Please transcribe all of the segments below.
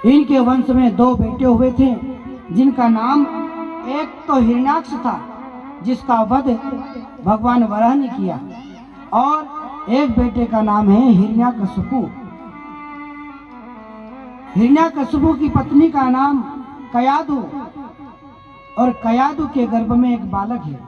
इनके वंश में 2 बेटे हुए थे, जिनका नाम एक तो हिरण्याक्ष था, जिसका वध भगवान वराह ने किया, और एक बेटे का नाम है हिरण्यकशिपु। हिरण्यकशिपु की पत्नी का नाम कयादु, और कयादु के गर्भ में एक बालक है।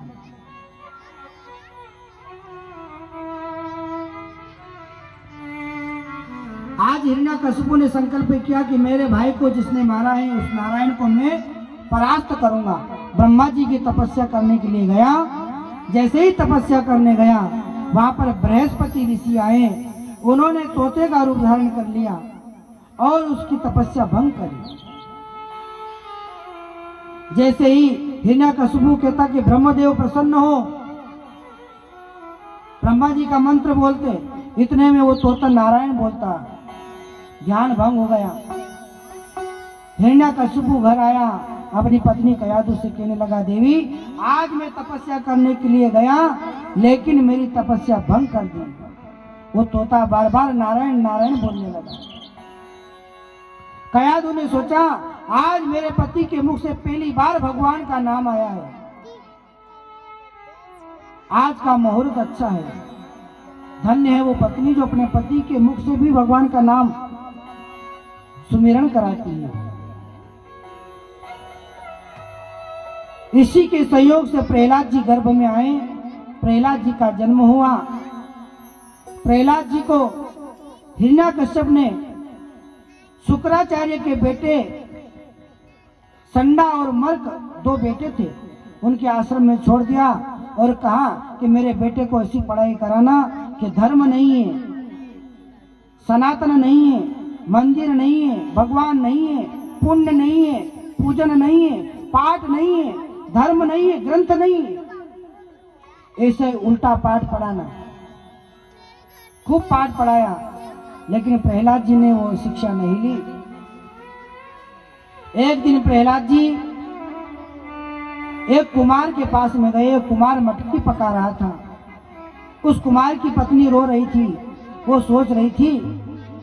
आज हिरण्यकशिपु ने संकल्प किया कि मेरे भाई को जिसने मारा है उस नारायण को मैं परास्त करूंगा। ब्रह्मा जी की तपस्या करने के लिए गया। जैसे ही तपस्या करने गया, वहां पर बृहस्पति ऋषि आए। उन्होंने तोते का रूप धारण कर लिया और उसकी तपस्या भंग करी। जैसे ही हिरण्यकशिपु कहता कि ब्रह्मदेव प्रसन्न हो, ब्रह्मा जी का मंत्र बोलते, इतने में वो तोता नारायण बोलता, ध्यान भंग हो गया। हिरण्यकशिपु घर आया, अपनी पत्नी कयादु से कहने लगा, देवी आज मैं तपस्या करने के लिए गया, लेकिन मेरी तपस्या भंग कर दी। वो तोता बार बार नारायण नारायण बोलने लगा। कयादु ने सोचा, आज मेरे पति के मुख से पहली बार भगवान का नाम आया है, आज का मुहूर्त अच्छा है। धन्य है वो पत्नी जो अपने पति के मुख से भी भगवान का नाम सुमिरन कराती है। इसी के सहयोग से प्रहलाद जी गर्भ में आए। प्रहलाद जी का जन्म हुआ। प्रहलाद जी को हिरण्यकश्यप ने शुक्राचार्य के बेटे संडा और मर्क 2 बेटे थे, उनके आश्रम में छोड़ दिया और कहा कि मेरे बेटे को ऐसी पढ़ाई कराना कि धर्म नहीं है, सनातन नहीं है, मंदिर नहीं है, भगवान नहीं है, पुण्य नहीं है, पूजन नहीं है, पाठ नहीं है, धर्म नहीं है, ग्रंथ नहीं है, ऐसे उल्टा पाठ पढ़ाना। खूब पाठ पढ़ाया, लेकिन प्रहलाद जी ने वो शिक्षा नहीं ली। एक दिन प्रहलाद जी एक कुमार के पास में गए। कुमार मटकी पका रहा था। उस कुमार की पत्नी रो रही थी। वो सोच रही थी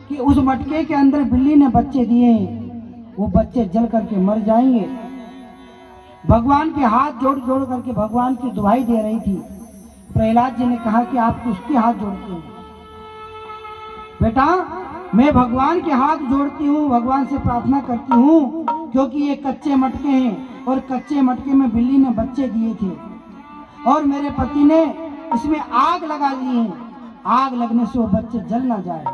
कि उस मटके के अंदर बिल्ली ने बच्चे दिए, वो बच्चे जल करके मर जाएंगे। भगवान के हाथ जोड़ जोड़ करके भगवान की दुहाई दे रही थी। प्रहलाद जी ने कहा कि आप किसके हाथ जोड़ते हैं? बेटा, मैं भगवान के हाथ जोड़ती हूँ, भगवान से प्रार्थना करती हूँ, क्योंकि ये कच्चे मटके हैं और कच्चे मटके में बिल्ली ने बच्चे दिए थे और मेरे पति ने इसमें आग लगा दी है। आग लगने से वो बच्चे जल ना जाए।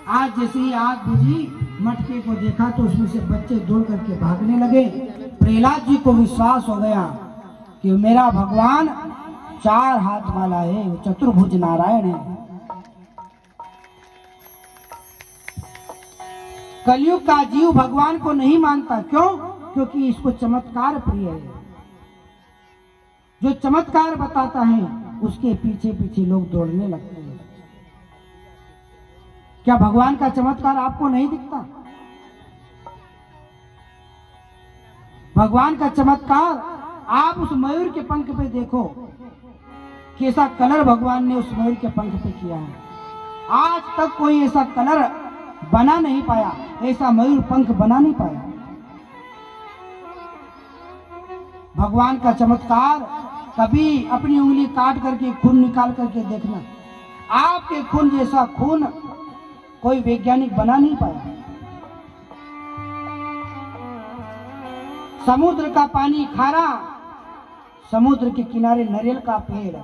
आज जैसे ही आग बुझी, मटके को देखा तो उसमें से बच्चे दौड़ करके भागने लगे। प्रहलाद जी को विश्वास हो गया कि मेरा भगवान 4 हाथ वाला है, वो चतुर्भुज नारायण है। कलयुग का जीव भगवान को नहीं मानता। क्यों? क्योंकि इसको चमत्कार प्रिय है। जो चमत्कार बताता है उसके पीछे पीछे लोग दौड़ने लगते हैं। क्या भगवान का चमत्कार आपको नहीं दिखता? भगवान का चमत्कार आप उस मयूर के पंख पे देखो, कैसा कलर भगवान ने उस मयूर के पंख पे किया है। आज तक कोई ऐसा कलर बना नहीं पाया, ऐसा मयूर पंख बना नहीं पाया। भगवान का चमत्कार कभी अपनी उंगली काट करके खून निकाल करके देखना। आपके खून जैसा खून कोई वैज्ञानिक बना नहीं पाया। समुद्र का पानी खारा, समुद्र के किनारे नारियल का पेड़,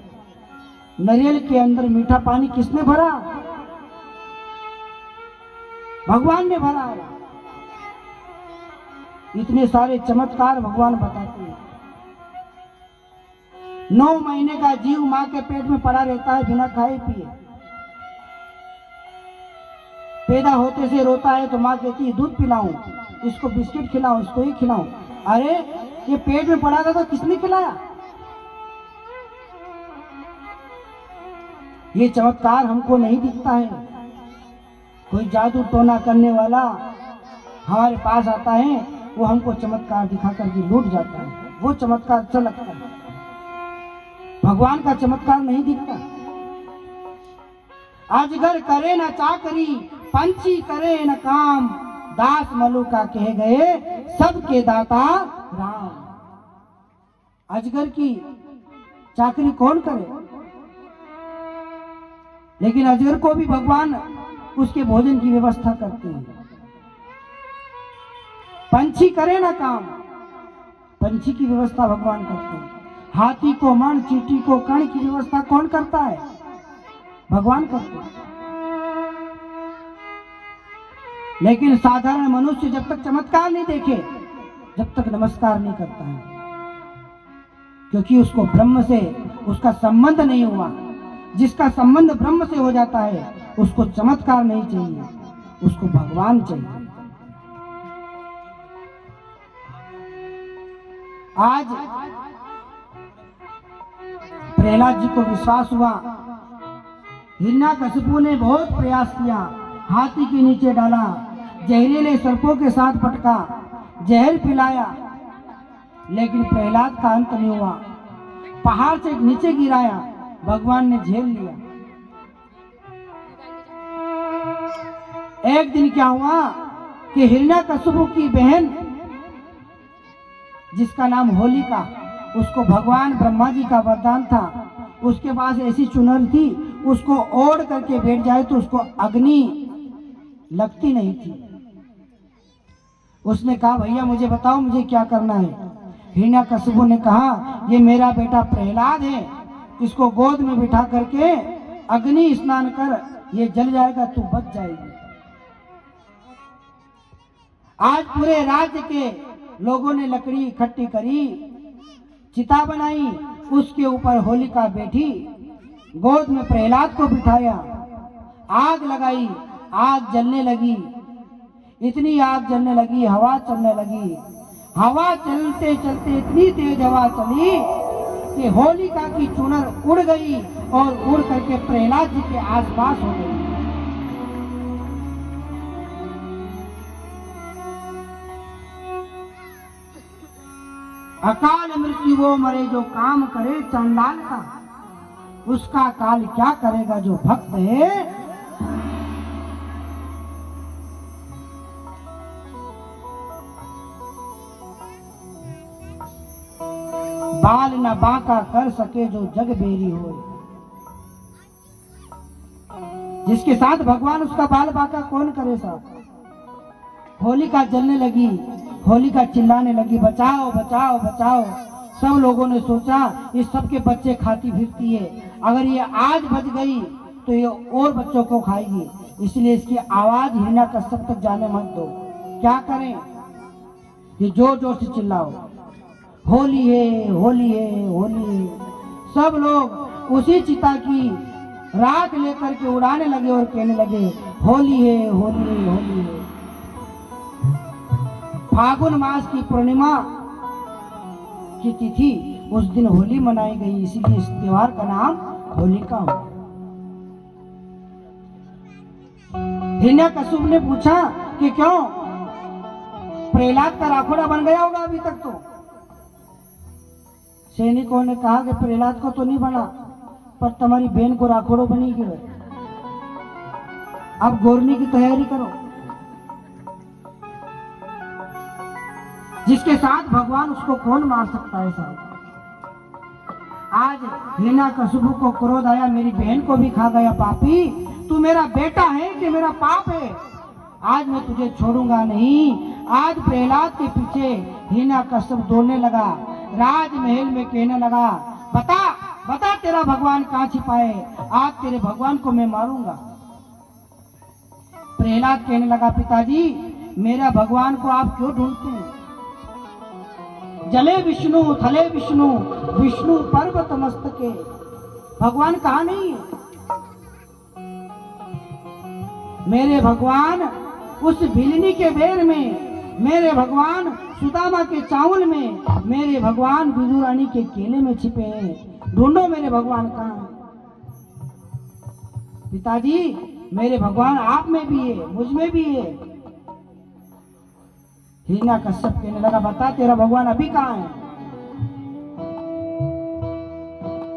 नारियल के अंदर मीठा पानी किसने भरा? भगवान ने भरा है। इतने सारे चमत्कार भगवान बताते हैं। 9 महीने का जीव मां के पेट में पड़ा रहता है बिना खाए पिए। पैदा होते से रोता है तो मां कहती है दूध पिलाऊं, इसको बिस्किट खिलाऊं, इसको ही खिलाऊं। अरे ये पेट में पड़ा था तो किसने खिलाया? ये चमत्कार हमको नहीं दिखता है। कोई जादू टोना करने वाला हमारे पास आता है, वो हमको चमत्कार दिखा करके लूट जाता है। वो चमत्कार अच्छा लगता है, भगवान का चमत्कार नहीं दिखता। अजगर करे न चाकरी, पंछी करे न काम, दास मलुका कह गए सबके दाता राम। अजगर की चाकरी कौन करे, लेकिन अजगर को भी भगवान उसके भोजन की व्यवस्था करते हैं। पंछी करे ना काम, पंछी की व्यवस्था भगवान करते हैं। हाथी को मण, चींटी को कण की व्यवस्था कौन करता है, भगवान करते हैं। लेकिन साधारण मनुष्य जब तक चमत्कार नहीं देखे, जब तक नमस्कार नहीं करता है, क्योंकि उसको ब्रह्म से उसका संबंध नहीं हुआ। जिसका संबंध ब्रह्म से हो जाता है उसको चमत्कार नहीं चाहिए, उसको भगवान चाहिए। आज प्रहलाद जी को विश्वास हुआ, हिरण्यकशिपु ने बहुत प्रयास किया, हाथी के नीचे डाला, जहरीले सर्पों के साथ पटका, जहर पिलाया, लेकिन प्रहलाद का अंत नहीं हुआ। पहाड़ से नीचे गिराया, भगवान ने झेल लिया। एक दिन क्या हुआ कि हिरण्यकशिपु की बहन, जिसका नाम होलिका, उसको भगवान ब्रह्मा जी का वरदान था, उसके पास ऐसी चुनर थी, उसको ओढ़ करके बैठ जाए तो उसको अग्नि लगती नहीं थी। उसने कहा भैया मुझे बताओ मुझे क्या करना है। हिरण्यकशिपु ने कहा ये मेरा बेटा प्रहलाद है, इसको गोद में बिठा करके अग्नि स्नान कर, ये जल जाएगा तू बच जाएगी। आज पूरे राज्य के लोगों ने लकड़ी इकट्ठी करी, चिता बनाई, उसके ऊपर होलिका बैठी, गोद में प्रहलाद को बिठाया, आग लगाई, आग जलने लगी, इतनी आग जलने लगी, हवा चलने लगी। हवा चलते चलते इतनी तेज हवा चली कि होलिका की चुनर उड़ गई और उड़ करके प्रहलाद जी के आसपास हो गई। अकाल मृत्यु वो मरे जो काम करे चंडाल का, उसका काल क्या करेगा जो भक्त है। बाल न बांका कर सके जो जग बेरी हो। जिसके साथ भगवान, उसका बाल बांका कौन करे साहब। होलिका जलने लगी, होलिका चिल्लाने लगी बचाओ बचाओ बचाओ। सब लोगों ने सोचा इस सब के बच्चे खाती फिरती है, अगर ये आज बच गई तो ये और बच्चों को खाएगी, इसलिए इसकी आवाज हिरण्यकश्यप तक जाने मत दो। क्या करें, ये जोर जोर से चिल्लाओ होली है होली है होली है। सब लोग उसी चिता की राख लेकर के उड़ाने लगे और कहने लगे होली है होली है होली है। फागुन मास की पूर्णिमा की तिथि उस दिन होली मनाई गई, इसीलिए इस त्योहार का नाम होलिका हो। हिरण्यकशिपु ने पूछा कि क्यों, प्रहलाद का राखोड़ा बन गया होगा अभी तक। तो सैनिकों ने कहा कि प्रहलाद को तो नहीं बना, पर तुम्हारी बहन को राखोड़ो बनी गई, अब गोरनी की तैयारी करो। जिसके साथ भगवान उसको कौन मार सकता है साहब। आज हिरण्यकशिपु को क्रोध आया, मेरी बहन को भी खा गया पापी, तू मेरा बेटा है कि मेरा पाप है, आज मैं तुझे छोड़ूंगा नहीं। आज प्रहलाद के पीछे हिरण्यकशिपु दौड़ने लगा, राजमहल में कहने लगा बता बता तेरा भगवान कहाँ छिपा है, आज तेरे भगवान को मैं मारूंगा। प्रहलाद कहने लगा पिताजी मेरा भगवान को आप क्यों ढूंढते हैं, जले विष्णु थले विष्णु, विष्णु पर्वत मस्तके, भगवान कहाँ नहीं है। मेरे भगवान उस भिलनी के बेर में, मेरे भगवान सुदामा के चावल में, मेरे भगवान विदुरानी के केले में छिपे हैं, ढूंढो मेरे भगवान कहाँ हैं। पिताजी मेरे भगवान आप में भी है, मुझ में भी है। हिरण्यकश्यप कहने लगा बता तेरा भगवान अभी कहाँ है।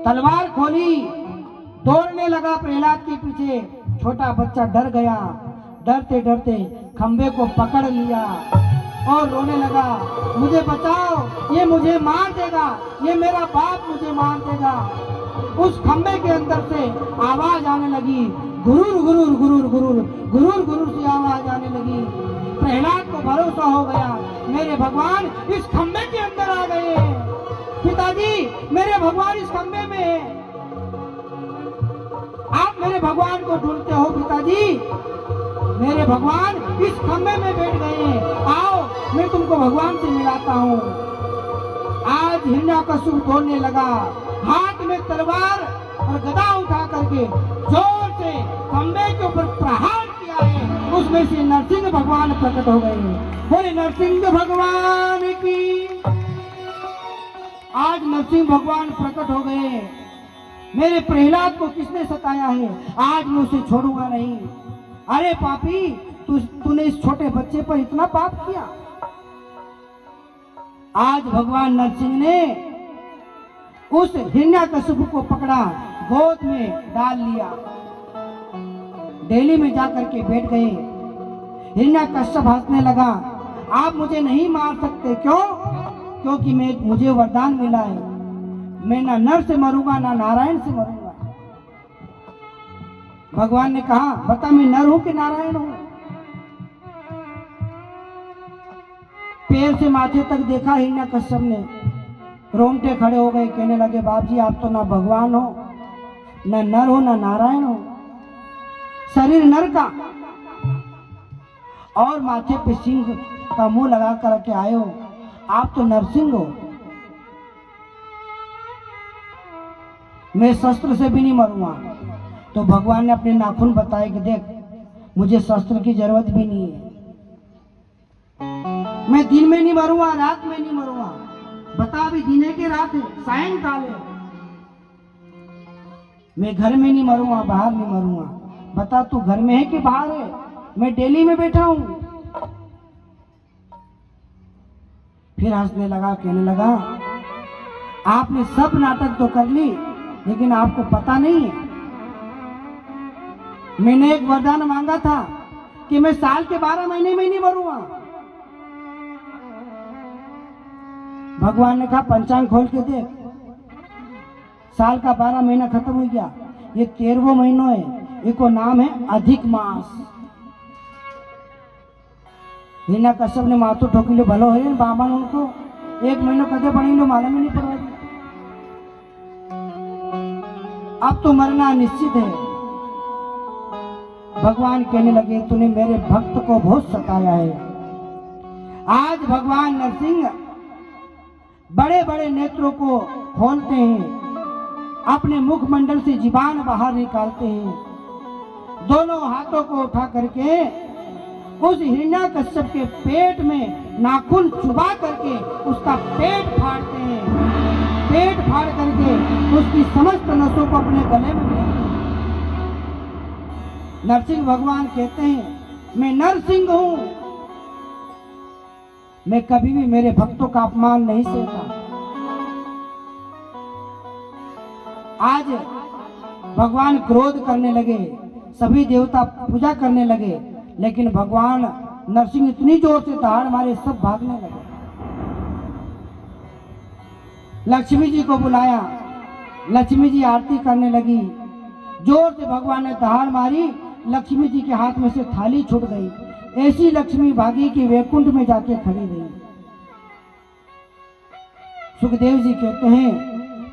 तलवार खोली, दौड़ने लगा प्रहलाद के पीछे। छोटा बच्चा डर गया, डरते डरते खंबे को पकड़ लिया और रोने लगा, मुझे बचाओ, ये मुझे मार देगा, ये मेरा बाप मुझे मार देगा। उस खंबे के अंदर से आवाज आने लगी, गुरुर गुरुर गुरुर गुरुर गुरुर गुरुर से आवाज आने लगी। प्रहलाद को भरोसा हो गया, मेरे भगवान इस खंबे के अंदर आ गए। पिताजी, मेरे भगवान इस खंबे में है। आप मेरे भगवान को ढूंढते हो पिताजी? मेरे भगवान इस खंबे में बैठ गए हैं, आओ मैं तुमको भगवान से मिलाता हूँ। आज हिरण्यकश्यप दौड़ने लगा, हाथ में तलवार और गदा उठा करके जोर से खंबे के ऊपर प्रहार किया है। उसमें से नरसिंह भगवान प्रकट हो गए। बोले नरसिंह भगवान की। आज नरसिंह भगवान प्रकट हो गए। मेरे प्रहलाद को किसने सताया है, आज मैं उसे छोड़ूंगा नहीं। अरे पापी, तूने इस छोटे बच्चे पर इतना पाप किया। आज भगवान नरसिंह ने उस हिरण्यकश्यप को पकड़ा, गोद में डाल लिया, डेली में जाकर के बैठ गए। हिरण्यकश्यप हंसने लगा, आप मुझे नहीं मार सकते, क्यों? क्योंकि मुझे वरदान मिला है, मैं ना नर से मरूंगा ना नारायण से मरूंगा। भगवान ने कहा, बता मैं नर हूं कि नारायण हूं? पैर से माथे तक देखा हिरण्यकश्यप ने, रोंगटे खड़े हो गए, कहने लगे, बाप जी आप तो ना भगवान हो, ना नर हो, ना नारायण हो, शरीर नर का और माथे पे सिंह का मुंह लगा करके आए हो, आप तो नरसिंह हो। मैं शस्त्र से भी नहीं मरूंगा। तो भगवान ने अपने नाखून बताए कि देख, मुझे शस्त्र की जरूरत भी नहीं है, मैं दिन में नहीं मरूंगा, रात में नहीं मरूंगा। बता, अभी दिन है कि रात है, सायंकाल है। मैं घर में नहीं मरूंगा, बाहर नहीं मरूंगा। बता, तू घर में है कि बाहर है? मैं दिल्ली में बैठा हूं। फिर हंसने लगा, कहने लगा, आपने सब नाटक तो कर ली, लेकिन आपको पता नहीं है, मैंने एक वरदान मांगा था कि मैं साल के 12 महीने में नहीं मरूंगा। भगवान ने कहा, पंचांग खोल के देख, साल का 12 महीना खत्म हो गया, ये 13वां महीना है, इसको नाम है अधिक मास। हिरण्यकश्यप ने माथो ठोकी, भलो है बामन, उनको 1 महीना कदे पड़ी लो, मालूम ही नहीं पड़ा। अब तो मरना निश्चित है। भगवान कहने लगे, तूने मेरे भक्त को बहुत सताया है। आज भगवान नरसिंह बड़े बड़े नेत्रों को खोलते हैं, अपने मुखमंडल से जीवान बाहर निकालते हैं, दोनों हाथों को उठा करके उस हिरण्यकश्यप के पेट में नाखून चुबा करके उसका पेट फाड़ते हैं। पेट फाड़ करके उसकी समस्त नसों को अपने गले में लेते हैं। नरसिंह भगवान कहते हैं, मैं नरसिंह हूं, मैं कभी भी मेरे भक्तों का अपमान नहीं सहता। आज भगवान क्रोध करने लगे, सभी देवता पूजा करने लगे, लेकिन भगवान नरसिंह इतनी जोर से दहाड़ मारे, सब भागने लगे। लक्ष्मी जी को बुलाया, लक्ष्मी जी आरती करने लगी, जोर से भगवान ने दहाड़ मारी, लक्ष्मी जी के हाथ में से थाली छूट गई। ऐसी लक्ष्मी भागी कि वैकुंठ में जाके खड़ी रही। सुखदेव जी कहते हैं,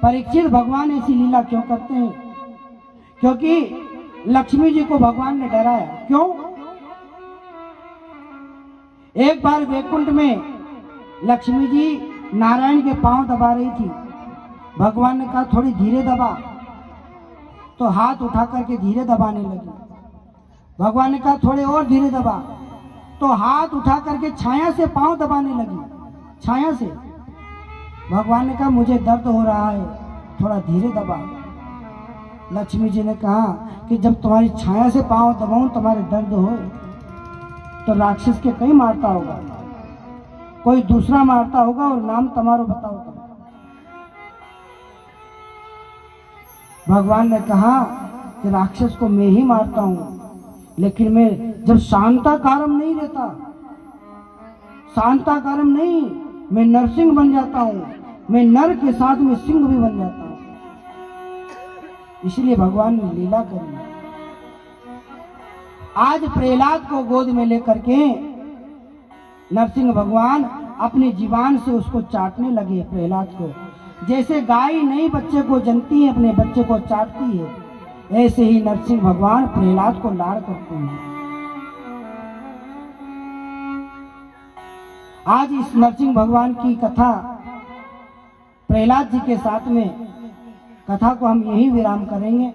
परीक्षित भगवान ऐसी लीला क्यों करते हैं? क्योंकि लक्ष्मी जी को भगवान ने डराया। क्यों? एक बार वैकुंठ में लक्ष्मी जी नारायण के पांव दबा रही थी। भगवान ने कहा, थोड़ी धीरे दबा, तो हाथ उठा करके धीरे दबाने लगी। भगवान ने कहा, थोड़े और धीरे दबा, तो हाथ उठा करके छाया से पांव दबाने लगी, छाया से। भगवान ने कहा, मुझे दर्द हो रहा है, थोड़ा धीरे दबा। लक्ष्मी जी ने कहा कि जब तुम्हारी छाया से पांव दबाऊं तुम्हारे दर्द हो, तो राक्षस के कहीं मारता होगा, कोई दूसरा मारता होगा, और नाम तुम्हारा बताओ। भगवान ने कहा कि राक्षस को मैं ही मारता हूं, लेकिन मैं जब शांताकारम नहीं रहता, शांताकारम नहीं, मैं नरसिंह बन जाता हूँ, मैं नर के साथ में सिंह भी बन जाता हूँ। इसलिए भगवान ने लीला करी। आज प्रहलाद को गोद में लेकर के नरसिंह भगवान अपनी जीवान से उसको चाटने लगे। प्रहलाद को जैसे गाय नई बच्चे को जनती है, अपने बच्चे को चाटती है, ऐसे ही नरसिंह भगवान प्रहलाद को लाड़ करते हैं। आज इस नरसिंह भगवान की कथा प्रहलाद जी के साथ में कथा को हम यही विराम करेंगे।